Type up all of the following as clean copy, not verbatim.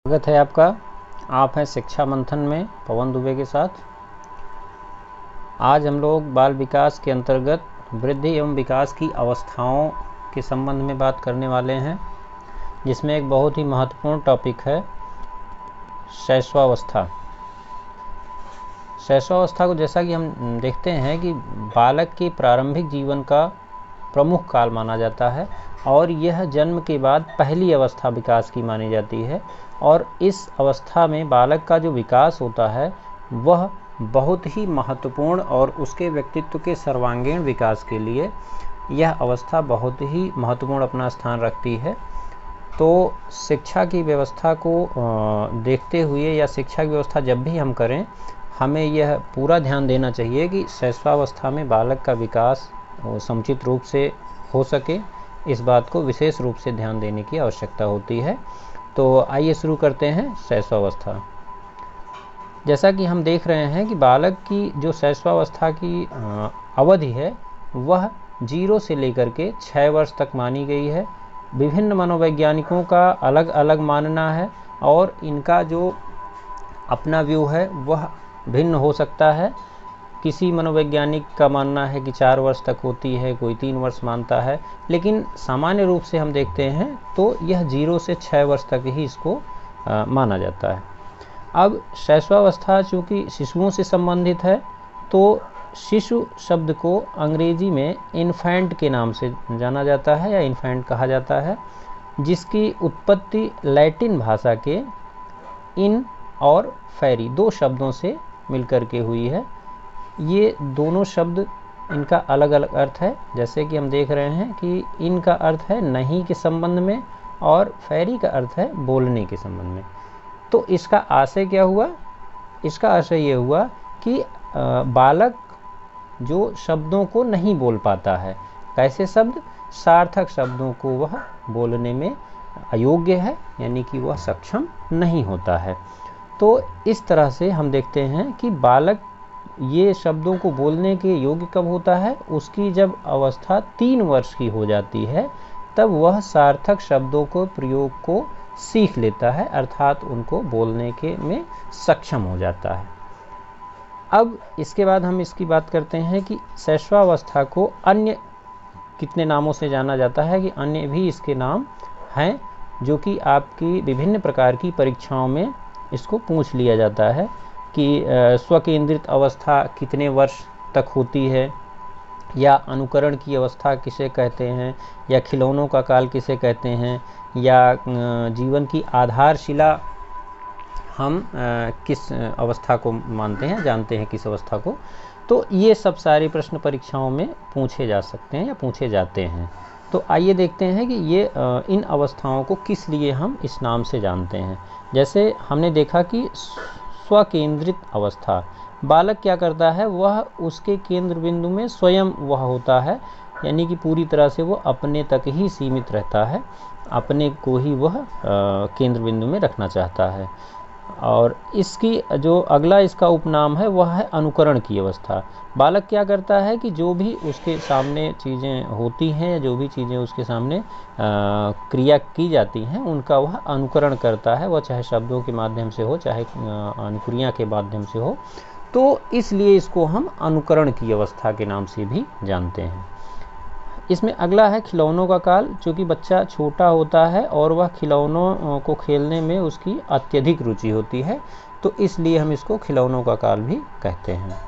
स्वागत है आपका। आप हैं शिक्षा मंथन में पवन दुबे के साथ। आज हम लोग बाल विकास के अंतर्गत वृद्धि एवं विकास की अवस्थाओं के संबंध में बात करने वाले हैं, जिसमें एक बहुत ही महत्वपूर्ण टॉपिक है शैशवावस्था। शैशवावस्था को जैसा कि हम देखते हैं कि बालक के प्रारंभिक जीवन का प्रमुख काल माना जाता है और यह जन्म के बाद पहली अवस्था विकास की मानी जाती है। और इस अवस्था में बालक का जो विकास होता है वह बहुत ही महत्वपूर्ण और उसके व्यक्तित्व के सर्वांगीण विकास के लिए यह अवस्था बहुत ही महत्वपूर्ण अपना स्थान रखती है। तो शिक्षा की व्यवस्था को देखते हुए या शिक्षा की व्यवस्था जब भी हम करें, हमें यह पूरा ध्यान देना चाहिए कि शैशवावस्था में बालक का विकास समुचित रूप से हो सके। इस बात को विशेष रूप से ध्यान देने की आवश्यकता होती है। तो आइए शुरू करते हैं शैशवावस्था। जैसा कि हम देख रहे हैं कि बालक की जो शैशवावस्था की अवधि है वह 0 से लेकर के 6 वर्ष तक मानी गई है। विभिन्न मनोवैज्ञानिकों का अलग अलग मानना है और इनका जो अपना व्यू है वह भिन्न हो सकता है। किसी मनोवैज्ञानिक का मानना है कि 4 वर्ष तक होती है, कोई 3 वर्ष मानता है, लेकिन सामान्य रूप से हम देखते हैं तो यह 0 से 6 वर्ष तक ही इसको माना जाता है। अब शैशवावस्था चूँकि शिशुओं से संबंधित है तो शिशु शब्द को अंग्रेजी में इन्फेंट के नाम से जाना जाता है या इन्फेंट कहा जाता है, जिसकी उत्पत्ति लैटिन भाषा के इन और फेरी 2 शब्दों से मिलकर के हुई है। ये दोनों शब्द इनका अलग अलग अर्थ है। जैसे कि हम देख रहे हैं कि इन का अर्थ है नहीं के संबंध में और फेरी का अर्थ है बोलने के संबंध में। तो इसका आशय क्या हुआ? इसका आशय ये हुआ कि बालक जो शब्दों को नहीं बोल पाता है, कैसे शब्द? सार्थक शब्दों को वह बोलने में अयोग्य है, यानी कि वह सक्षम नहीं होता है। तो इस तरह से हम देखते हैं कि बालक ये शब्दों को बोलने के योग्य कब होता है? उसकी जब अवस्था 3 वर्ष की हो जाती है, तब वह सार्थक शब्दों को प्रयोग को सीख लेता है, अर्थात उनको बोलने के में सक्षम हो जाता है। अब इसके बाद हम इसकी बात करते हैं कि शैशवावस्था को अन्य कितने नामों से जाना जाता है, कि अन्य भी इसके नाम हैं जो कि आपकी विभिन्न प्रकार की परीक्षाओं में इसको पूछ लिया जाता है कि स्वकेंद्रित अवस्था कितने वर्ष तक होती है, या अनुकरण की अवस्था किसे कहते हैं, या खिलौनों का काल किसे कहते हैं, या जीवन की आधारशिला हम किस अवस्था को मानते हैं, जानते हैं किस अवस्था को। तो ये सब सारे प्रश्न परीक्षाओं में पूछे जा सकते हैं या पूछे जाते हैं। तो आइए देखते हैं कि ये इन अवस्थाओं को किस लिए हम इस नाम से जानते हैं। जैसे हमने देखा कि स्वकेंद्रित अवस्था, बालक क्या करता है, वह उसके केंद्र बिंदु में स्वयं वह होता है, यानी कि पूरी तरह से वह अपने तक ही सीमित रहता है, अपने को ही वह केंद्र बिंदु में रखना चाहता है। और इसकी जो अगला इसका उपनाम है वह है अनुकरण की अवस्था। बालक क्या करता है कि जो भी उसके सामने चीज़ें होती हैं, जो भी चीज़ें उसके सामने क्रिया की जाती हैं, उनका वह अनुकरण करता है, वह चाहे शब्दों के माध्यम से हो, चाहे अनुक्रिया के माध्यम से हो। तो इसलिए इसको हम अनुकरण की अवस्था के नाम से भी जानते हैं। इसमें अगला है खिलौनों का काल। चूँकि बच्चा छोटा होता है और वह खिलौनों को खेलने में उसकी अत्यधिक रुचि होती है, तो इसलिए हम इसको खिलौनों का काल भी कहते हैं।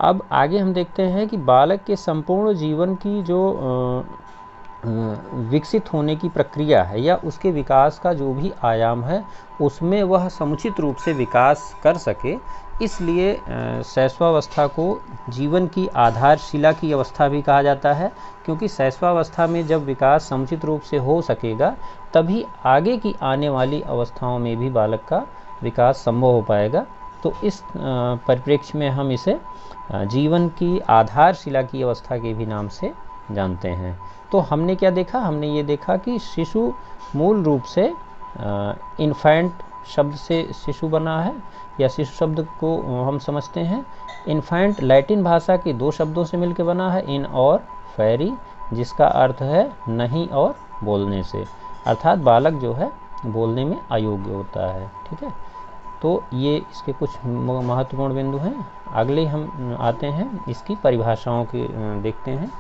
अब आगे हम देखते हैं कि बालक के संपूर्ण जीवन की जो विकसित होने की प्रक्रिया है या उसके विकास का जो भी आयाम है, उसमें वह समुचित रूप से विकास कर सके, इसलिए शैशवावस्था को जीवन की आधारशिला की अवस्था भी कहा जाता है। क्योंकि शैशवावस्था में जब विकास समुचित रूप से हो सकेगा, तभी आगे की आने वाली अवस्थाओं में भी बालक का विकास संभव हो पाएगा। तो इस परिप्रेक्ष्य में हम इसे जीवन की आधारशिला की अवस्था के भी नाम से जानते हैं। तो हमने क्या देखा? हमने ये देखा कि शिशु मूल रूप से इन्फेंट शब्द से शिशु बना है, या शिशु शब्द को हम समझते हैं इन्फेंट लैटिन भाषा के 2 शब्दों से मिलकर बना है, इन और फेरी, जिसका अर्थ है नहीं और बोलने से। अर्थात बालक जो है बोलने में अयोग्य होता है। ठीक है, तो ये इसके कुछ महत्वपूर्ण बिंदु हैं। अगले हम आते हैं इसकी परिभाषाओं की देखते हैं।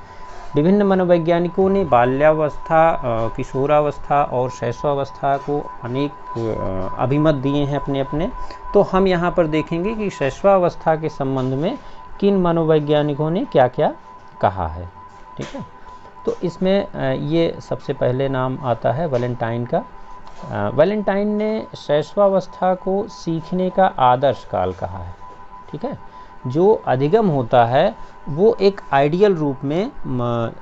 विभिन्न मनोवैज्ञानिकों ने बाल्यावस्था, किशोरावस्था और शैशवावस्था को अनेक अभिमत दिए हैं अपने अपने। तो हम यहाँ पर देखेंगे कि शैशवावस्था के संबंध में किन मनोवैज्ञानिकों ने क्या क्या कहा है। ठीक है, तो इसमें ये सबसे पहले नाम आता है वैलेंटाइन का। वैलेंटाइन ने शैशवावस्था को सीखने का आदर्श काल कहा है। ठीक है, जो अधिगम होता है वो एक आइडियल रूप में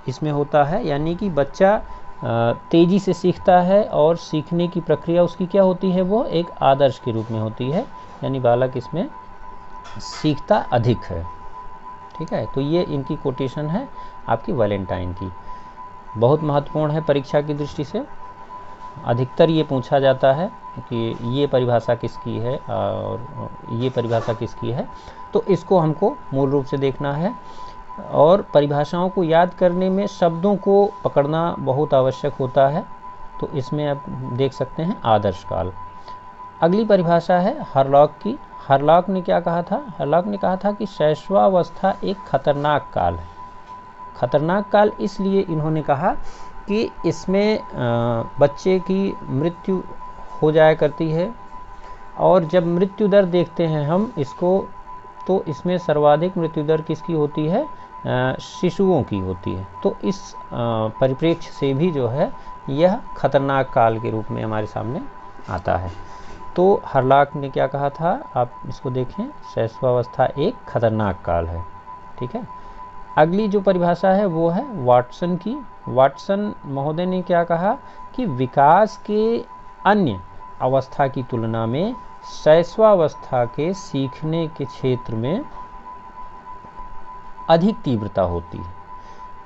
इसमें होता है, यानी कि बच्चा तेज़ी से सीखता है और सीखने की प्रक्रिया उसकी क्या होती है, वो एक आदर्श के रूप में होती है, यानी बालक इसमें सीखता अधिक है। ठीक है, तो ये इनकी कोटेशन है आपकी वैलेंटाइन की, बहुत महत्वपूर्ण है परीक्षा की दृष्टि से। अधिकतर ये पूछा जाता है कि ये परिभाषा किसकी है और ये परिभाषा किसकी है, तो इसको हमको मूल रूप से देखना है। और परिभाषाओं को याद करने में शब्दों को पकड़ना बहुत आवश्यक होता है। तो इसमें आप देख सकते हैं आदर्श काल। अगली परिभाषा है हरलॉक की। हरलॉक ने क्या कहा था? हरलॉक ने कहा था कि शैशवावस्था एक खतरनाक काल है। खतरनाक काल इसलिए इन्होंने कहा कि इसमें बच्चे की मृत्यु हो जाया करती है, और जब मृत्यु दर देखते हैं हम इसको, तो इसमें सर्वाधिक मृत्यु दर किसकी होती है? शिशुओं की होती है। तो इस परिप्रेक्ष्य से भी जो है यह खतरनाक काल के रूप में हमारे सामने आता है। तो हरलॉक ने क्या कहा था, आप इसको देखें, शैशवावस्था एक खतरनाक काल है। ठीक है, अगली जो परिभाषा है वो है वाटसन की। वाटसन महोदय ने क्या कहा कि विकास के अन्य अवस्था की तुलना में शैशवावस्था के सीखने के क्षेत्र में अधिक तीव्रता होती है,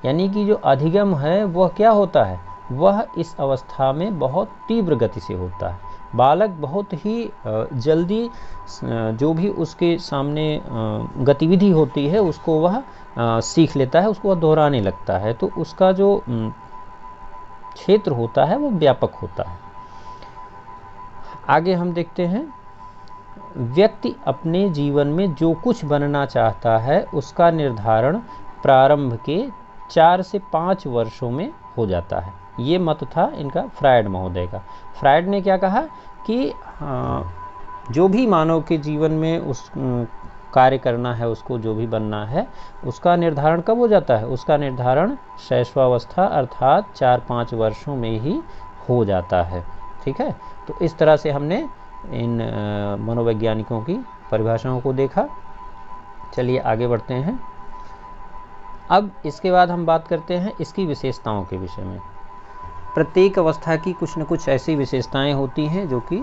यानी कि जो अधिगम है वह क्या होता है, वह इस अवस्था में बहुत तीव्र गति से होता है। बालक बहुत ही जल्दी जो भी उसके सामने गतिविधि होती है उसको वह सीख लेता है, उसको वह दोहराने लगता है, तो उसका जो क्षेत्र होता है वो व्यापक होता है। आगे हम देखते हैं, व्यक्ति अपने जीवन में जो कुछ बनना चाहता है उसका निर्धारण प्रारंभ के 4 से 5 वर्षों में हो जाता है। ये मत था इनका फ्रायड महोदय का। फ्रायड ने क्या कहा कि जो भी मानव के जीवन में उस कार्य करना है, उसको जो भी बनना है, उसका निर्धारण कब हो जाता है? उसका निर्धारण शैशवावस्था अर्थात 4-5 वर्षों में ही हो जाता है। ठीक है, तो इस तरह से हमने इन मनोवैज्ञानिकों की परिभाषाओं को देखा। चलिए आगे बढ़ते हैं। अब इसके बाद हम बात करते हैं इसकी विशेषताओं के विषय में। प्रत्येक अवस्था की कुछ न कुछ ऐसी विशेषताएं होती हैं जो कि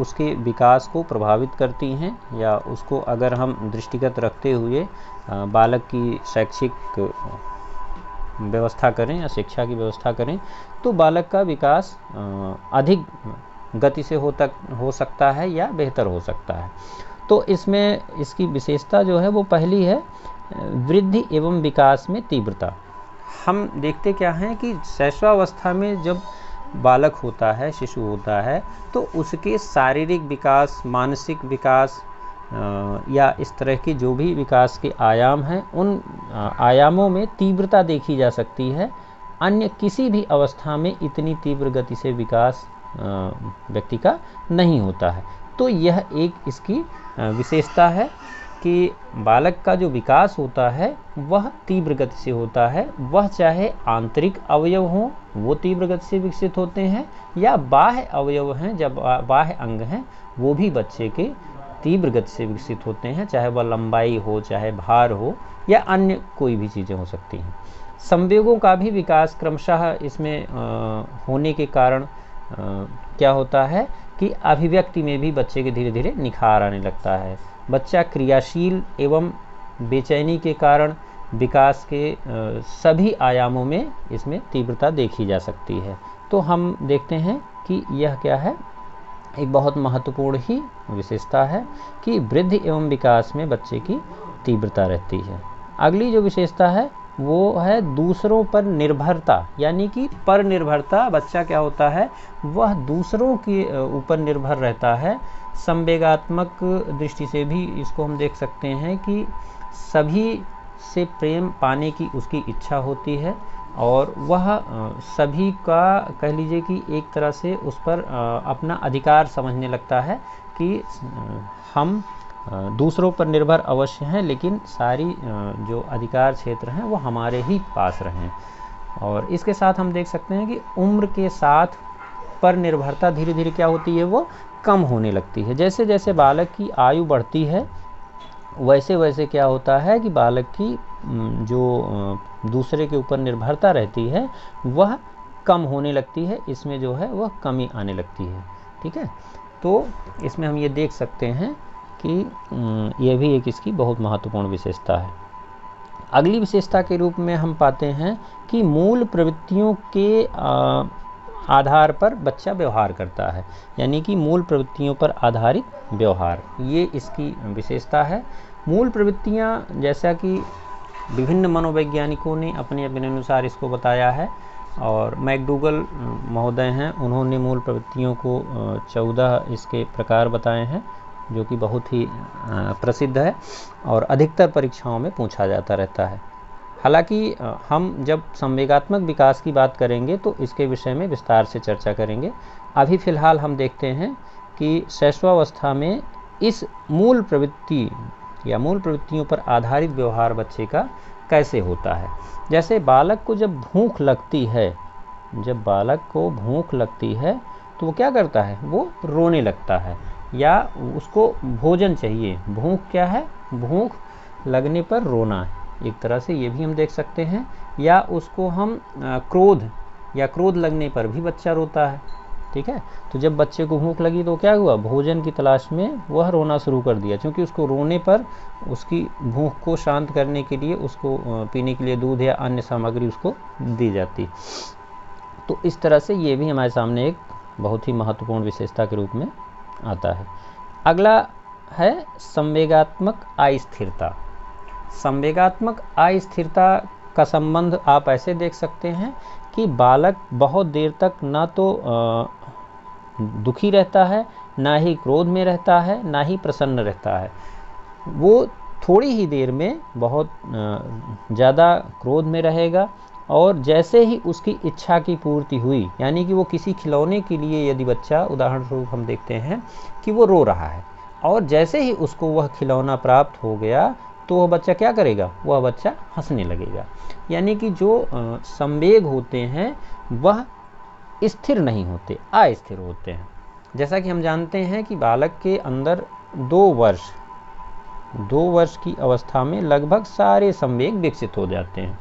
उसके विकास को प्रभावित करती हैं, या उसको अगर हम दृष्टिगत रखते हुए बालक की शैक्षिक व्यवस्था करें या शिक्षा की व्यवस्था करें तो बालक का विकास अधिक गति से हो सकता है या बेहतर हो सकता है। तो इसमें इसकी विशेषता जो है वो पहली है वृद्धि एवं विकास में तीव्रता। हम देखते क्या हैं कि शैशवावस्था में जब बालक होता है, शिशु होता है, तो उसके शारीरिक विकास, मानसिक विकास या इस तरह के जो भी विकास के आयाम हैं, उन आयामों में तीव्रता देखी जा सकती है। अन्य किसी भी अवस्था में इतनी तीव्र गति से विकास व्यक्ति का नहीं होता है। तो यह एक इसकी विशेषता है कि बालक का जो विकास होता है वह तीव्र गति से होता है, वह चाहे आंतरिक अवयव हों वो तीव्र गति से विकसित होते हैं, या बाह्य अवयव हैं, जब बाह्य अंग हैं वो भी बच्चे के तीव्र गति से विकसित होते हैं, चाहे वह लंबाई हो, चाहे भार हो, या अन्य कोई भी चीज़ें हो सकती हैं। संवेगों का भी विकास क्रमशः इसमें होने के कारण क्या होता है कि अभिव्यक्ति में भी बच्चे के धीरे धीरे निखार आने लगता है। बच्चा क्रियाशील एवं बेचैनी के कारण विकास के सभी आयामों में इसमें तीव्रता देखी जा सकती है। तो हम देखते हैं कि यह क्या है, एक बहुत महत्वपूर्ण ही विशेषता है कि वृद्धि एवं विकास में बच्चे की तीव्रता रहती है। अगली जो विशेषता है वो है दूसरों पर निर्भरता, यानी कि पर निर्भरता। बच्चा क्या होता है, वह दूसरों के ऊपर निर्भर रहता है। संवेगात्मक दृष्टि से भी इसको हम देख सकते हैं कि सभी से प्रेम पाने की उसकी इच्छा होती है और वह सभी का कह लीजिए कि एक तरह से उस पर अपना अधिकार समझने लगता है कि हम दूसरों पर निर्भर अवश्य हैं, लेकिन सारी जो अधिकार क्षेत्र हैं वो हमारे ही पास रहें। और इसके साथ हम देख सकते हैं कि उम्र के साथ पर निर्भरता धीरे धीरे क्या होती है, वो कम होने लगती है। जैसे जैसे बालक की आयु बढ़ती है वैसे वैसे क्या होता है कि बालक की जो दूसरे के ऊपर निर्भरता रहती है वह कम होने लगती है, इसमें जो है वह कमी आने लगती है। ठीक है, तो इसमें हम ये देख सकते हैं कि यह भी एक इसकी बहुत महत्वपूर्ण विशेषता है। अगली विशेषता के रूप में हम पाते हैं कि मूल प्रवृत्तियों के आधार पर बच्चा व्यवहार करता है, यानी कि मूल प्रवृत्तियों पर आधारित व्यवहार, ये इसकी विशेषता है। मूल प्रवृत्तियाँ जैसा कि विभिन्न मनोवैज्ञानिकों ने अपने अपने अनुसार इसको बताया है, और मैकडूगल महोदय हैं, उन्होंने मूल प्रवृत्तियों को 14 इसके प्रकार बताए हैं, जो कि बहुत ही प्रसिद्ध है और अधिकतर परीक्षाओं में पूछा जाता रहता है। हालांकि हम जब संवेगात्मक विकास की बात करेंगे तो इसके विषय में विस्तार से चर्चा करेंगे। अभी फ़िलहाल हम देखते हैं कि शैशवावस्था में इस मूल प्रवृत्ति या मूल प्रवृत्तियों पर आधारित व्यवहार बच्चे का कैसे होता है। जैसे बालक को जब भूख लगती है, जब बालक को भूख लगती है तो वो क्या करता है, वो रोने लगता है या उसको भोजन चाहिए। भूख क्या है, भूख लगने पर रोना है, एक तरह से ये भी हम देख सकते हैं। या उसको हम क्रोध या क्रोध लगने पर भी बच्चा रोता है। ठीक है, तो जब बच्चे को भूख लगी तो क्या हुआ, भोजन की तलाश में वह रोना शुरू कर दिया, क्योंकि उसको रोने पर उसकी भूख को शांत करने के लिए उसको पीने के लिए दूध या अन्य सामग्री उसको दी जाती। तो इस तरह से ये भी हमारे सामने एक बहुत ही महत्वपूर्ण विशेषता के रूप में आता है। अगला है संवेगात्मक अस्थिरता। संवेगात्मक अस्थिरता का संबंध आप ऐसे देख सकते हैं कि बालक बहुत देर तक ना तो दुखी रहता है, ना ही क्रोध में रहता है, ना ही प्रसन्न रहता है। वो थोड़ी ही देर में बहुत ज़्यादा क्रोध में रहेगा, और जैसे ही उसकी इच्छा की पूर्ति हुई, यानी कि वो किसी खिलौने के लिए यदि बच्चा, उदाहरण स्वरूप हम देखते हैं कि वो रो रहा है, और जैसे ही उसको वह खिलौना प्राप्त हो गया तो वह बच्चा क्या करेगा, वह बच्चा हंसने लगेगा। यानी कि जो संवेग होते हैं वह स्थिर नहीं होते, अस्थिर होते हैं। जैसा कि हम जानते हैं कि बालक के अंदर 2 वर्ष की अवस्था में लगभग सारे संवेग विकसित हो जाते हैं।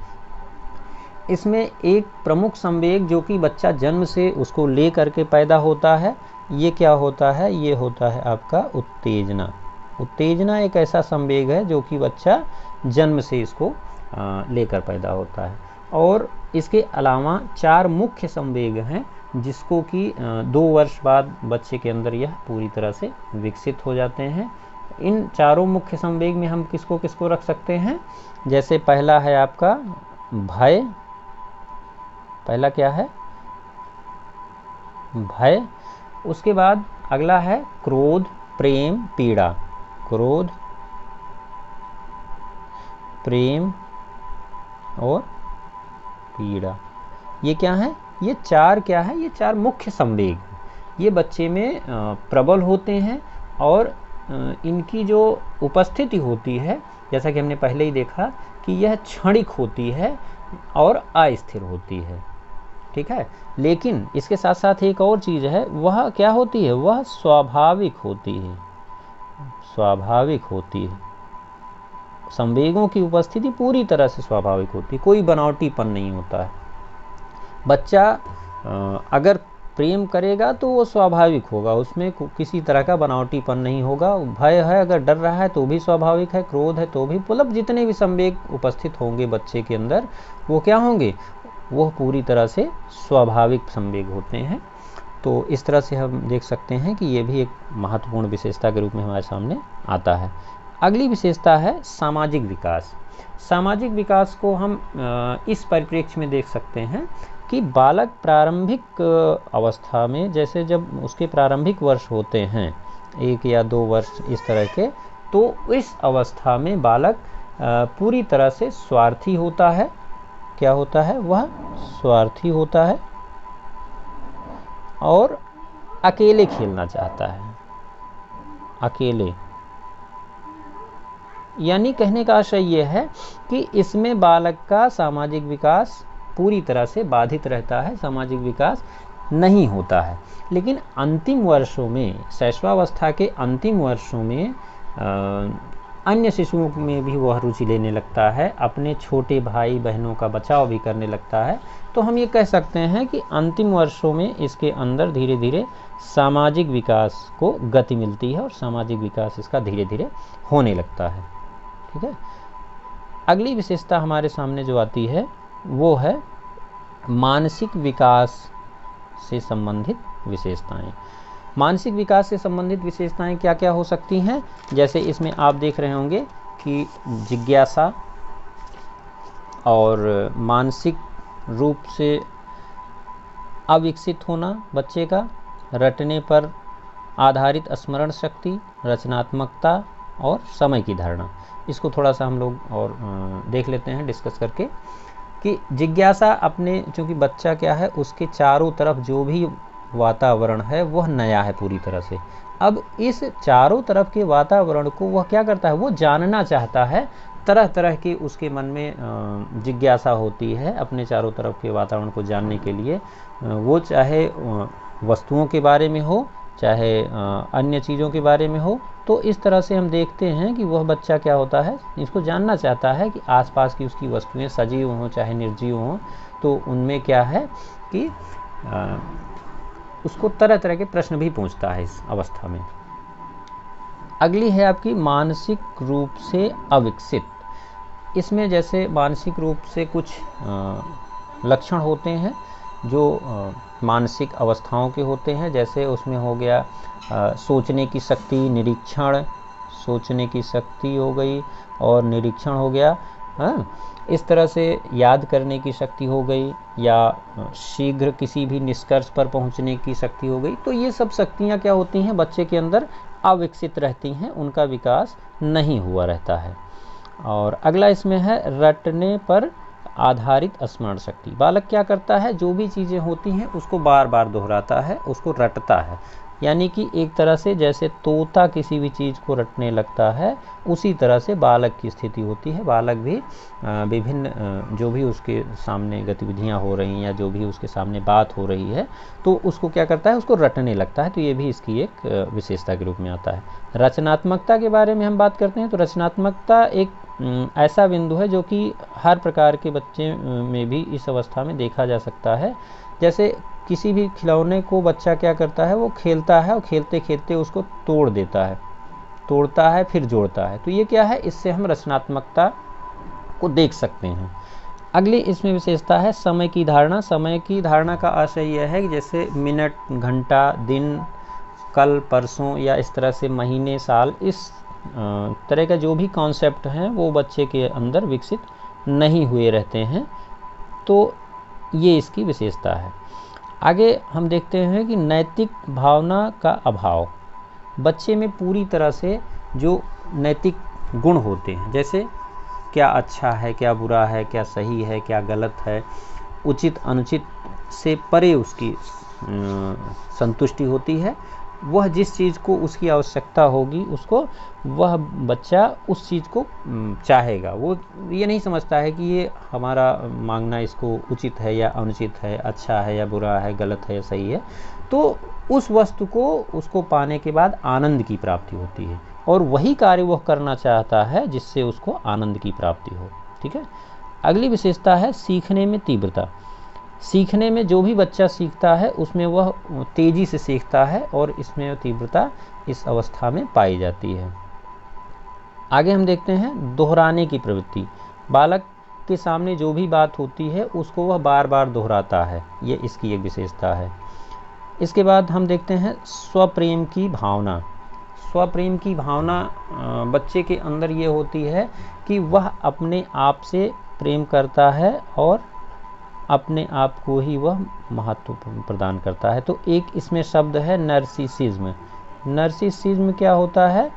इसमें एक प्रमुख संवेग जो कि बच्चा जन्म से उसको ले करके पैदा होता है, ये क्या होता है, ये होता है आपका उत्तेजना। उत्तेजना एक ऐसा संवेग है जो कि बच्चा जन्म से इसको लेकर पैदा होता है। और इसके अलावा 4 मुख्य संवेग हैं जिसको कि 2 वर्ष बाद बच्चे के अंदर यह पूरी तरह से विकसित हो जाते हैं। इन चारों मुख्य संवेग में हम किसको किसको रख सकते हैं। जैसे पहला है आपका भय, पहला क्या है, भय। उसके बाद अगला है क्रोध, प्रेम, पीड़ा। क्रोध, प्रेम और पीड़ा, ये क्या है, ये 4 क्या है, ये 4 मुख्य संवेग ये बच्चे में प्रबल होते हैं। और इनकी जो उपस्थिति होती है, जैसा कि हमने पहले ही देखा कि यह क्षणिक होती है और अस्थिर होती है। ठीक है, लेकिन इसके साथ साथ एक और चीज़ है, वह क्या होती है, वह स्वाभाविक होती है। स्वाभाविक होती है, संवेगों की उपस्थिति पूरी तरह से स्वाभाविक होती है, कोई बनावटीपन नहीं होता है। बच्चा अगर प्रेम करेगा तो वो स्वाभाविक होगा, उसमें किसी तरह का बनावटीपन नहीं होगा। भय है, अगर डर रहा है तो भी स्वाभाविक है, क्रोध है तो भी, मतलब जितने भी संवेग उपस्थित होंगे बच्चे के अंदर वो क्या होंगे, वो पूरी तरह से स्वाभाविक संवेग होते हैं। तो इस तरह से हम देख सकते हैं कि ये भी एक महत्वपूर्ण विशेषता के रूप में हमारे सामने आता है। अगली विशेषता है सामाजिक विकास। सामाजिक विकास को हम इस परिप्रेक्ष्य में देख सकते हैं कि बालक प्रारंभिक अवस्था में, जैसे जब उसके प्रारंभिक वर्ष होते हैं 1 या 2 वर्ष इस तरह के, तो इस अवस्था में बालक पूरी तरह से स्वार्थी होता है। क्या होता है? वह स्वार्थी होता है और अकेले खेलना चाहता है। अकेले, यानी कहने का आशय यह है कि इसमें बालक का सामाजिक विकास पूरी तरह से बाधित रहता है, सामाजिक विकास नहीं होता है। लेकिन अंतिम वर्षों में, शैशवावस्था के अंतिम वर्षों में अन्य शिशुओं में भी वह रुचि लेने लगता है, अपने छोटे भाई बहनों का बचाव भी करने लगता है। तो हम ये कह सकते हैं कि अंतिम वर्षों में इसके अंदर धीरे धीरे सामाजिक विकास को गति मिलती है और सामाजिक विकास इसका धीरे धीरे होने लगता है। ठीक है। अगली विशेषता हमारे सामने जो आती है वो है मानसिक विकास से संबंधित विशेषताएं। मानसिक विकास से संबंधित विशेषताएं क्या क्या हो सकती हैं? जैसे इसमें आप देख रहे होंगे कि जिज्ञासा और मानसिक रूप से अविकसित होना बच्चे का, रटने पर आधारित स्मरण शक्ति, रचनात्मकता और समय की धारणा। इसको थोड़ा सा हम लोग और देख लेते हैं डिस्कस करके कि जिज्ञासा अपने, चूँकि बच्चा क्या है, उसके चारों तरफ जो भी वातावरण है वह नया है पूरी तरह से। अब इस चारों तरफ के वातावरण को वह क्या करता है? वो जानना चाहता है। तरह तरह की उसके मन में जिज्ञासा होती है अपने चारों तरफ के वातावरण को जानने के लिए। वो चाहे वस्तुओं के बारे में हो, चाहे अन्य चीज़ों के बारे में हो। तो इस तरह से हम देखते हैं कि वह बच्चा क्या होता है, इसको जानना चाहता है कि आसपास की उसकी वस्तुएं सजीव हों चाहे निर्जीव हों, तो उनमें क्या है कि उसको तरह तरह के प्रश्न भी पूछता है इस अवस्था में। अगली है आपकी मानसिक रूप से अविकसित। इसमें जैसे मानसिक रूप से कुछ लक्षण होते हैं जो मानसिक अवस्थाओं के होते हैं। जैसे उसमें हो गया सोचने की शक्ति, निरीक्षण, सोचने की शक्ति हो गई और निरीक्षण हो गया। हाँ, इस तरह से याद करने की शक्ति हो गई या शीघ्र किसी भी निष्कर्ष पर पहुंचने की शक्ति हो गई। तो ये सब शक्तियाँ क्या होती हैं? बच्चे के अंदर अविकसित रहती हैं, उनका विकास नहीं हुआ रहता है। और अगला इसमें है रटने पर आधारित स्मरण शक्ति। बालक क्या करता है? जो भी चीज़ें होती हैं उसको बार बार दोहराता है, उसको रटता है। यानी कि एक तरह से जैसे तोता किसी भी चीज़ को रटने लगता है, उसी तरह से बालक की स्थिति होती है। बालक भी विभिन्न जो भी उसके सामने गतिविधियां हो रही हैं या जो भी उसके सामने बात हो रही है, तो उसको क्या करता है? उसको रटने लगता है। तो ये भी इसकी एक विशेषता के रूप में आता है। रचनात्मकता के बारे में हम बात करते हैं तो रचनात्मकता एक ऐसा बिंदु है जो कि हर प्रकार के बच्चे में भी इस अवस्था में देखा जा सकता है। जैसे किसी भी खिलौने को बच्चा क्या करता है? वो खेलता है और खेलते खेलते उसको तोड़ देता है, तोड़ता है फिर जोड़ता है। तो ये क्या है? इससे हम रचनात्मकता को देख सकते हैं। अगली इसमें विशेषता है समय की धारणा। समय की धारणा का आशय यह है कि जैसे मिनट, घंटा, दिन, कल, परसों या इस तरह से महीने, साल, इस तरह का जो भी कॉन्सेप्ट हैं वो बच्चे के अंदर विकसित नहीं हुए रहते हैं। तो ये इसकी विशेषता है। आगे हम देखते हैं कि नैतिक भावना का अभाव। बच्चे में पूरी तरह से जो नैतिक गुण होते हैं, जैसे क्या अच्छा है, क्या बुरा है, क्या सही है, क्या गलत है, उचित अनुचित से परे उसकी संतुष्टि होती है। वह जिस चीज़ को उसकी आवश्यकता होगी उसको वह बच्चा उस चीज़ को चाहेगा। वो ये नहीं समझता है कि ये हमारा मांगना इसको उचित है या अनुचित है, अच्छा है या बुरा है, गलत है या सही है। तो उस वस्तु को उसको पाने के बाद आनंद की प्राप्ति होती है और वही कार्य वह करना चाहता है जिससे उसको आनंद की प्राप्ति हो। ठीक है। अगली विशेषता है सीखने में तीव्रता। सीखने में जो भी बच्चा सीखता है उसमें वह तेज़ी से सीखता है और इसमें तीव्रता इस अवस्था में पाई जाती है। आगे हम देखते हैं दोहराने की प्रवृत्ति। बालक के सामने जो भी बात होती है उसको वह बार बार दोहराता है, ये इसकी एक विशेषता है। इसके बाद हम देखते हैं स्वप्रेम की भावना। स्वप्रेम की भावना बच्चे के अंदर ये होती है कि वह अपने आप से प्रेम करता है और अपने आप को ही वह महत्व प्रदान करता है। तो एक इसमें शब्द है नर्सिसिज्म। नर्सिसिज्म क्या होता है?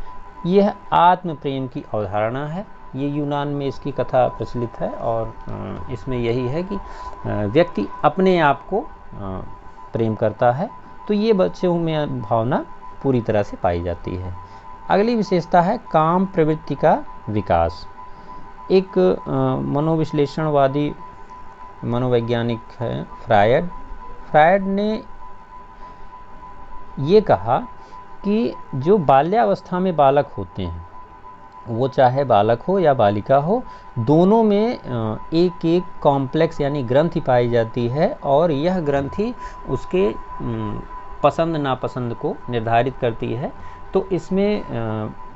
यह आत्म प्रेम की अवधारणा है। ये यूनान में इसकी कथा प्रचलित है और इसमें यही है कि व्यक्ति अपने आप को प्रेम करता है। तो ये बच्चों में भावना पूरी तरह से पाई जाती है। अगली विशेषता है काम प्रवृत्ति का विकास। एक मनोविश्लेषणवादी मनोवैज्ञानिक है फ्रायड। फ्रायड ने ये कहा कि जो बाल्यावस्था में बालक होते हैं, वो चाहे बालक हो या बालिका हो, दोनों में एक एक कॉम्प्लेक्स यानी ग्रंथि पाई जाती है और यह ग्रंथि उसके पसंद नापसंद को निर्धारित करती है। तो इसमें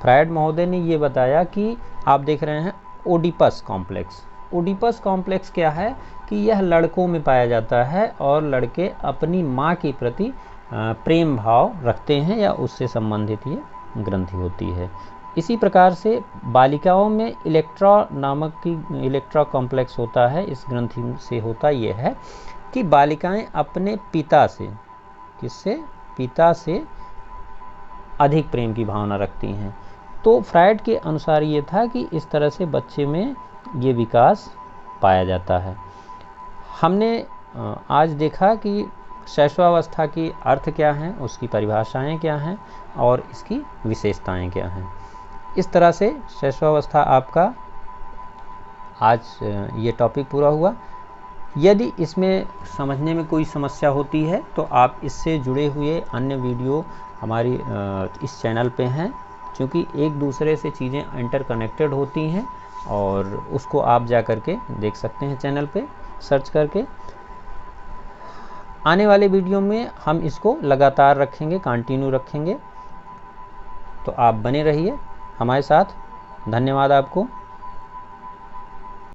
फ्रायड महोदय ने ये बताया कि आप देख रहे हैं ओडिपस कॉम्प्लेक्स। ओडिपस कॉम्प्लेक्स क्या है कि यह लड़कों में पाया जाता है और लड़के अपनी माँ के प्रति प्रेम भाव रखते हैं या उससे संबंधित ये ग्रंथि होती है। इसी प्रकार से बालिकाओं में इलेक्ट्रा नामक की इलेक्ट्रा कॉम्प्लेक्स होता है। इस ग्रंथि से होता यह है कि बालिकाएं अपने पिता से, किससे? पिता से अधिक प्रेम की भावना रखती हैं। तो फ्रायड के अनुसार ये था कि इस तरह से बच्चे में ये विकास पाया जाता है। हमने आज देखा कि शैशवावस्था की अर्थ क्या हैं, उसकी परिभाषाएं क्या हैं और इसकी विशेषताएं क्या हैं। इस तरह से शैशवावस्था आपका आज ये टॉपिक पूरा हुआ। यदि इसमें समझने में कोई समस्या होती है तो आप इससे जुड़े हुए अन्य वीडियो हमारी इस चैनल पे हैं, क्योंकि एक दूसरे से चीज़ें इंटरकनेक्टेड होती हैं और उसको आप जा कर के देख सकते हैं चैनल पे सर्च करके। आने वाले वीडियो में हम इसको लगातार रखेंगे, कंटिन्यू रखेंगे। तो आप बने रहिए हमारे साथ। धन्यवाद आपको।